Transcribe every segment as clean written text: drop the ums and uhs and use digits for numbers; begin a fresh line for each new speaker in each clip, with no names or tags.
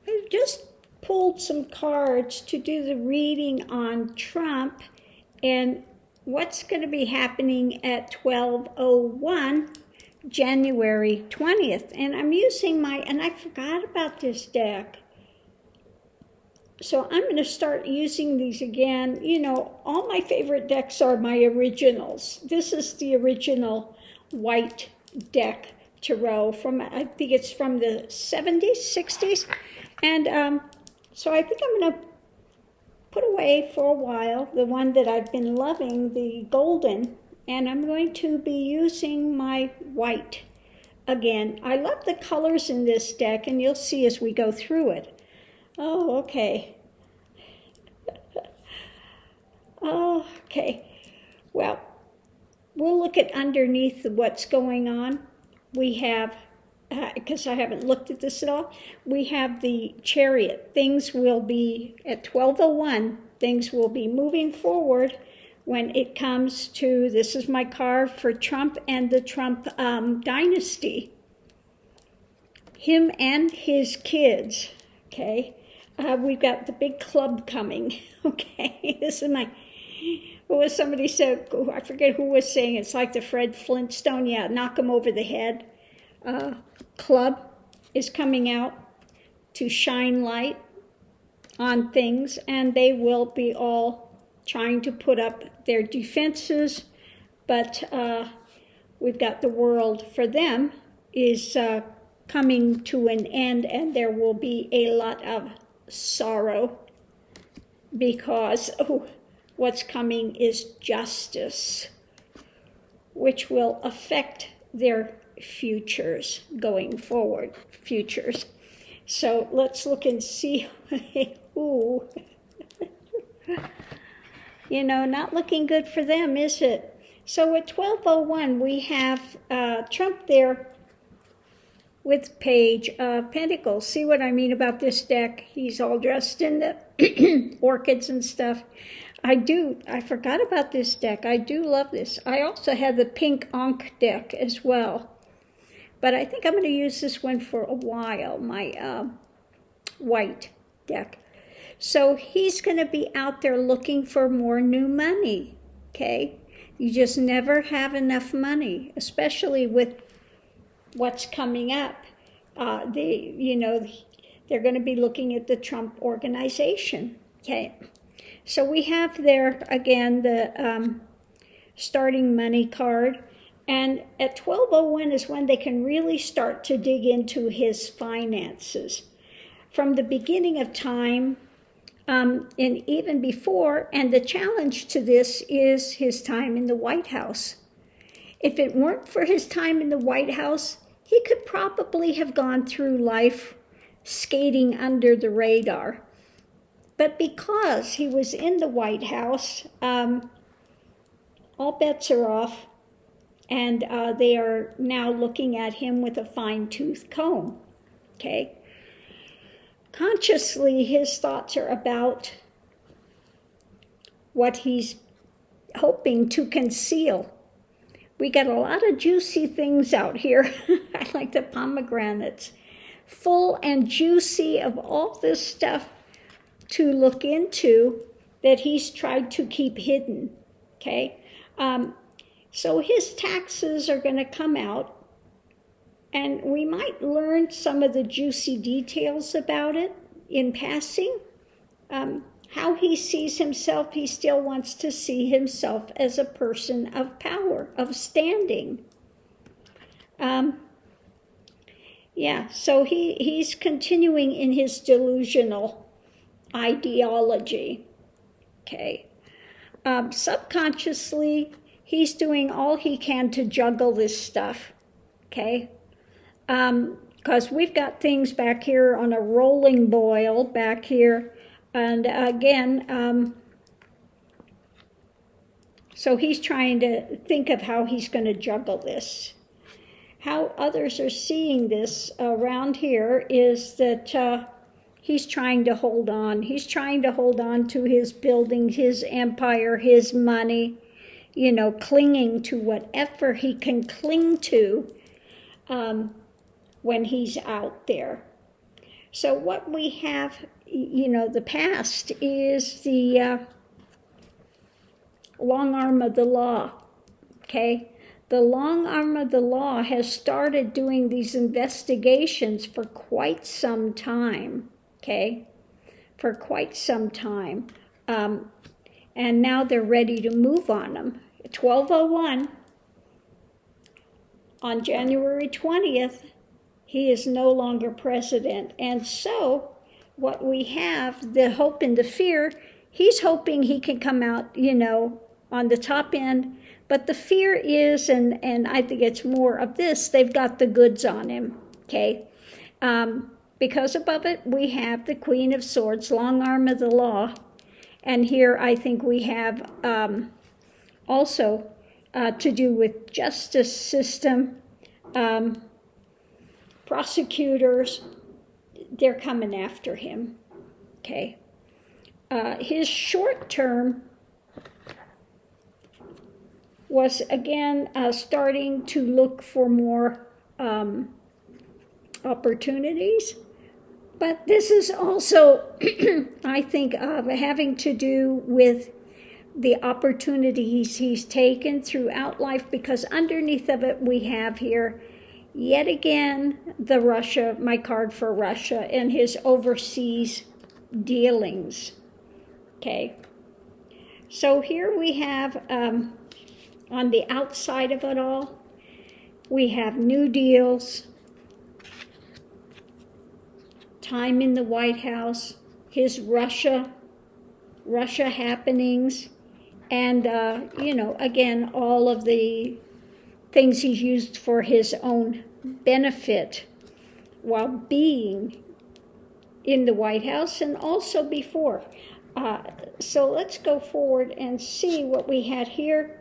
I just pulled some cards to do the reading on Trump and what's going to be happening at 12:01 January 20th. And I'm using and I forgot about this deck. So I'm going to start using these again. You know, all my favorite decks are my originals. This is the original white deck tarot from, I think it's from the 70s, 60s. And so I think I'm going to put away for a while the one that I've been loving, the golden, and I'm going to be using my white again. I love the colors in this deck, and you'll see as we go through it. Oh, okay. Okay. Well, we'll look at underneath what's going on. We have, because I haven't looked at this at all, we have the Chariot. Things will be, at 12:01, things will be moving forward when it comes to, this is my card for Trump and the Trump dynasty. Him and his kids, okay? We've got the big club coming, okay? This is my, what was somebody said, I forget who was saying, it's like the Fred Flintstone, yeah, knock him over the head. Club is coming out to shine light on things, and they will be all trying to put up their defenses, but we've got the world for them is coming to an end, and there will be a lot of sorrow because what's coming is justice, which will affect their futures going forward, futures. So let's look and see. Ooh. You know, not looking good for them, is it? So at 12:01, we have Trump there with Page of Pentacles. See what I mean about this deck? He's all dressed in the orchids and stuff. I forgot about this deck. I do love this. I also have the pink Ankh deck as well. But I think I'm going to use this one for a while, my white deck. So he's going to be out there looking for more new money, okay? You just never have enough money, especially with what's coming up. They're going to be looking at the Trump organization, okay? So we have there, again, the starting money card. And at 12:01 is when they can really start to dig into his finances. From the beginning of time, and even before, and the challenge to this is his time in the White House. If it weren't for his time in the White House, he could probably have gone through life skating under the radar. But because he was in the White House, all bets are off, and they are now looking at him with a fine-tooth comb, okay? Consciously, his thoughts are about what he's hoping to conceal. We got a lot of juicy things out here. I like the pomegranates. Full and juicy of all this stuff to look into that he's tried to keep hidden, okay? So his taxes are going to come out, and we might learn some of the juicy details about it in passing. How he sees himself, he still wants to see himself as a person of power, of standing. So he's continuing in his delusional ideology, okay? Subconsciously, he's doing all he can to juggle this stuff, okay? Because we've got things back here on a rolling boil back here. And again, so he's trying to think of how he's going to juggle this. How others are seeing this around here is that he's trying to hold on. He's trying to hold on to his building, his empire, his money, clinging to whatever he can cling to when he's out there. So what we have, the past is the long arm of the law, okay? The long arm of the law has started doing these investigations for quite some time, okay? For quite some time. And now they're ready to move on them. 1201, on January 20th, he is no longer president. And so what we have, the hope and the fear, he's hoping he can come out, on the top end. But the fear is, and I think it's more of this, they've got the goods on him, okay? Because above it, we have the Queen of Swords, long arm of the law. And here I think we have also to do with justice system, prosecutors, they're coming after him, okay? His short term was, again, starting to look for more opportunities. But this is also, I think, having to do with the opportunities he's taken throughout life, because underneath of it we have here, yet again, the Russia, my card for Russia, and his overseas dealings. Okay. So here we have, on the outside of it all, we have new deals, time in the White House, his Russia happenings, and, again, all of the things he's used for his own benefit while being in the White House and also before. So let's go forward and see what we had here.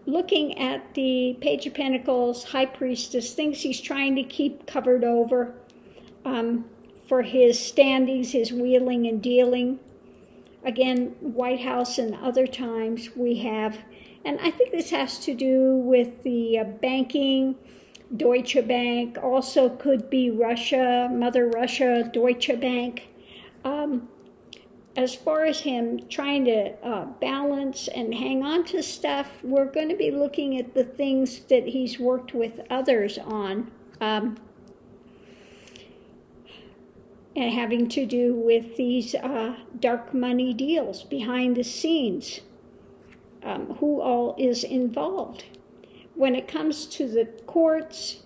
Looking at the Page of Pentacles, High Priestess, things he's trying to keep covered over for his standings, his wheeling and dealing. Again, White House and other times we have, and I think this has to do with the banking, Deutsche Bank, also could be Russia, Mother Russia, Deutsche Bank. As far as him trying to balance and hang on to stuff, we're going to be looking at the things that he's worked with others on, and having to do with these dark money deals behind the scenes, who all is involved. When it comes to the courts,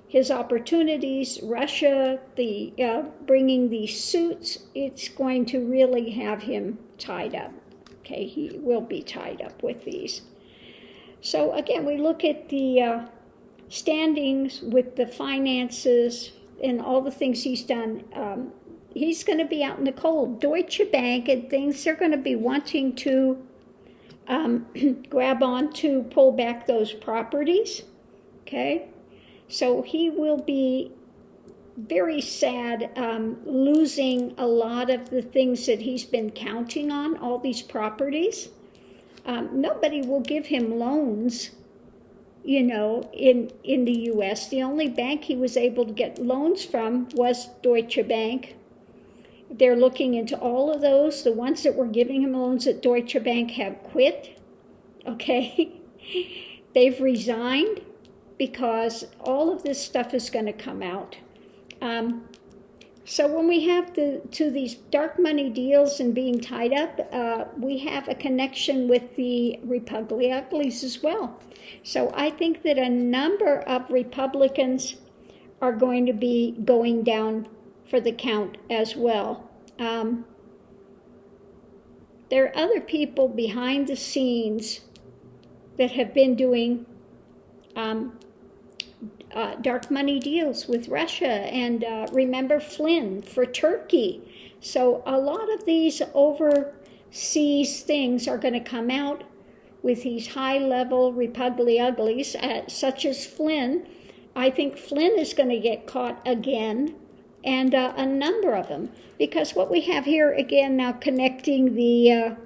his opportunities, Russia, the bringing these suits, it's going to really have him tied up. Okay, he will be tied up with these. So again, we look at the standings with the finances and all the things he's done. He's going to be out in the cold. Deutsche Bank and things, they're going to be wanting to grab on to pull back those properties. Okay, so he will be very sad losing a lot of the things that he's been counting on, all these properties. Nobody will give him loans, in the U.S. The only bank he was able to get loans from was Deutsche Bank. They're looking into all of those. The ones that were giving him loans at Deutsche Bank have quit, okay? They've resigned because all of this stuff is going to come out. So when we have these dark money deals and being tied up, we have a connection with the Republicans as well. So I think that a number of Republicans are going to be going down for the count as well. There are other people behind the scenes that have been doing dark money deals with Russia, and remember Flynn for Turkey. So a lot of these overseas things are going to come out with these high-level Republicans, such as Flynn. I think Flynn is going to get caught again, and a number of them. Because what we have here, again, now connecting the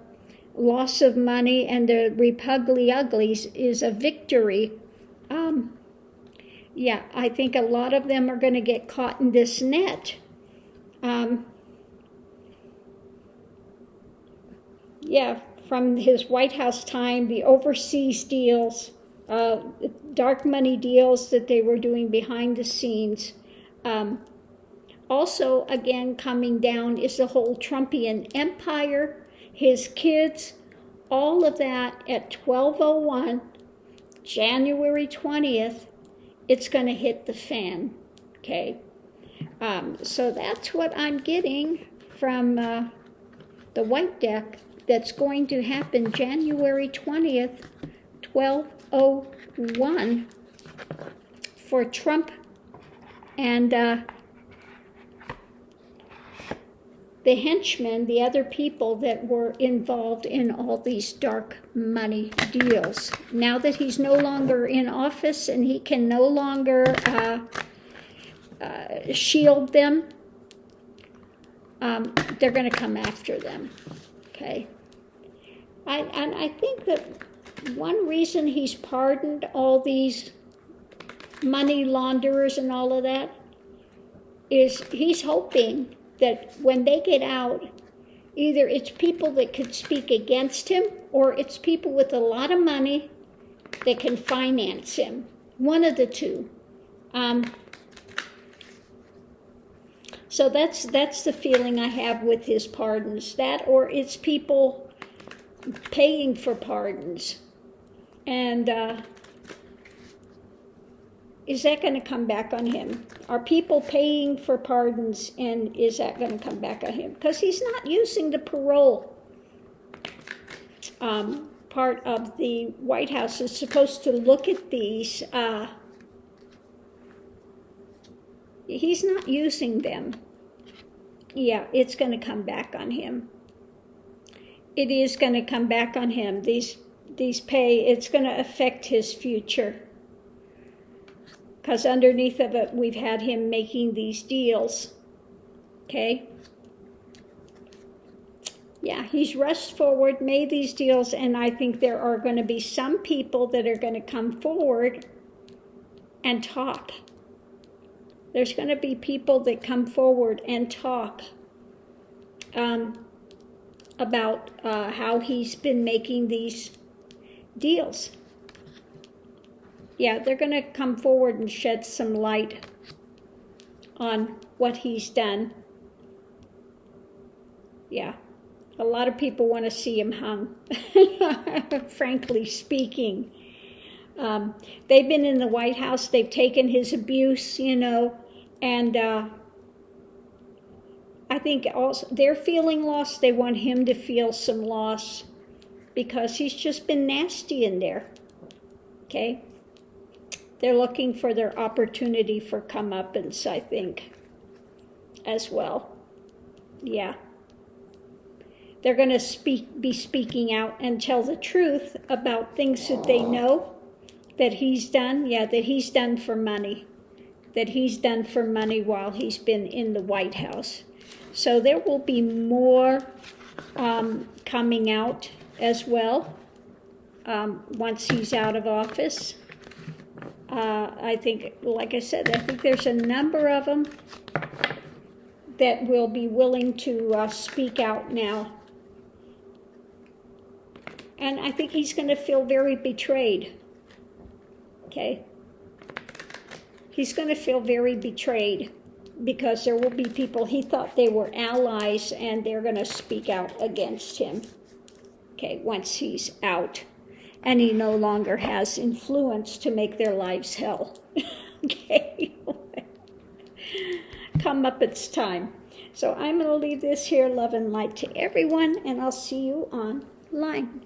loss of money and the Republicans is a victory. Yeah, I think a lot of them are going to get caught in this net. Yeah, from his White House time, the overseas deals, dark money deals that they were doing behind the scenes. Also, again, coming down is the whole Trumpian empire, his kids, all of that at 12:01, January 20th, it's going to hit the fan, okay? So that's what I'm getting from the White Deck. That's going to happen January 20th, 12:01 for Trump and the henchmen, the other people that were involved in all these dark money deals. Now that he's no longer in office and he can no longer shield them, they're going to come after them, okay? And I think that one reason he's pardoned all these money launderers and all of that is he's hoping that when they get out, either it's people that could speak against him or it's people with a lot of money that can finance him. One of the two. So that's the feeling I have with his pardons. That or it's people paying for pardons. And is that going to come back on him? Are people paying for pardons, and is that going to come back on him? Because he's not using the parole part of the White House. Is supposed to look at these. He's not using them. Yeah, it's going to come back on him. It is going to come back on him. These pay, it's going to affect his future. Because underneath of it, we've had him making these deals. Okay? Yeah, he's rushed forward, made these deals, and I think there are going to be some people that are going to come forward and talk. There's going to be people that come forward and talk about how he's been making these deals. Yeah, they're going to come forward and shed some light on what he's done. Yeah, a lot of people want to see him hung, frankly speaking. They've been in the White House, they've taken his abuse, and I think also they're feeling lost. They want him to feel some loss because he's just been nasty in there, okay? They're looking for their opportunity for comeuppance, I think, as well. Yeah. They're going to be speaking out and tell the truth about things that they know that he's done. Yeah, that he's done for money. That he's done for money while he's been in the White House. So there will be more coming out as well once he's out of office. I think, like I said, I think there's a number of them that will be willing to speak out now. And I think he's going to feel very betrayed. Okay? He's going to feel very betrayed because there will be people he thought they were allies and they're going to speak out against him. Okay, once he's out. And he no longer has influence to make their lives hell. Okay? Come up, it's time. So I'm going to leave this here, love and light to everyone, and I'll see you online.